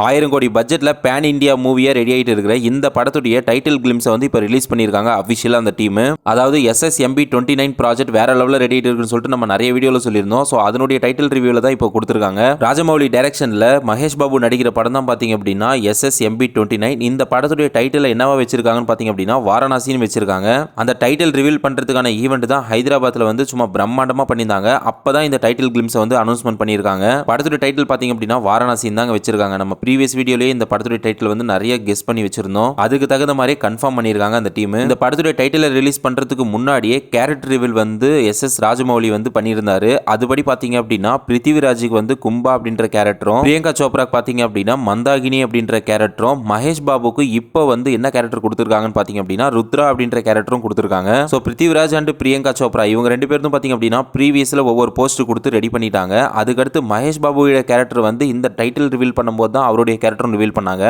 1000 கோடி பட்ஜெட்ல pan India மூவியா ரெடி ஆயிட்டு இருக்கிற இந்த படத்துடைய டைட்டில் கிளிம்ஸை வந்து இப்போ ரிலீஸ் பண்ணியிருக்காங்க அஃபிஷியலா அந்த டீம். அதாவது SSMB29 ப்ராஜெக்ட் வேற லெவலில் ரெடி ஆயிட்டு இருக்குன்னு சொல்லிட்டு நம்ம நிறைய வீடியோல சொல்லியிருந்தோம். ஸோ அதனுடைய டைட்டில் ரிவ்யூல தான் இப்போ கொடுத்துருக்காங்க. ராஜமௌலி டைரக்ஷன்ல மகேஷ் பாபு நடிக்கிற படம் தான் பாத்தீங்க அப்படின்னா SSMB29. இந்த படத்துடைய டைட்டில் என்னவா வச்சிருக்காங்கன்னு பாத்தீங்க அப்படின்னா வாரணாசின்னு வச்சிருக்காங்க. அந்த டைட்டில் ரிவீல் பண்றதுக்கான ஈவெண்ட் தான் ஹைதராபாத்ல வந்து சும்மா பிரம்மாண்டமா பண்ணியிருந்தாங்க. அப்பதான் இந்த டைட்டில் கிளிம்ஸை வந்து அனௌன்ஸ்மெண்ட் பண்ணியிருக்காங்க. படத்துடைய டைட்டில் பாத்தீங்க அப்படின்னா வாரணாசின்னு தாங்க வச்சிருக்காங்க. நம்ம ப்ரீவியஸ் வீடியோலயே இந்த படத்துடைய டைட்டில் வந்து நிறைய கெஸ் பண்ணி வச்சிருந்தோம். அதுக்கு தகுந்த மாதிரி கன்ஃபார்ம் பண்ணியிருக்காங்க அந்த டீம். இந்த படத்துடைய டைட்டிலை ரிலீஸ் பண்றதுக்கு முன்னாடியே கேரக்டர் ரிவீல் வந்து SS ராஜமௌலி வந்து பண்ணியிருந்தாரு. அதுபடி பாத்தீங்க அப்படின்னா பிருத்திவிராஜுக்கு வந்து கும்பா அப்படின்ற கேரக்டரும், பிரியங்கா சோப்ராக்கு பாத்தீங்க அப்படின்னா மந்தாகினி அப்படின்ற கேரக்டரும், மகேஷ் பாபுக்கு இப்போ வந்து என்ன கேரக்டர் கொடுத்துருக்காங்கன்னு பாத்தீங்க அப்படின்னா ருத்ரா அப்படின்ற கேரக்டரும் கொடுத்துருக்காங்க. ஸோ பிருத்திவிராஜ் அண்ட் பிரியங்கா சோப்ரா இவங்க ரெண்டு பேரும் பாத்தீங்க அப்படின்னா ப்ரீவியஸ்ல ஒவ்வொரு போஸ்ட் கொடுத்து ரெடி பண்ணிட்டாங்க. அதுக்கடுத்து மகேஷ் பாபுவோட கேரக்டர் வந்து இந்த டைட்டில் ரிவீல் பண்ணும்போது தான் அவருடைய கேரக்டரும் ரிவீல் பண்ணாங்க.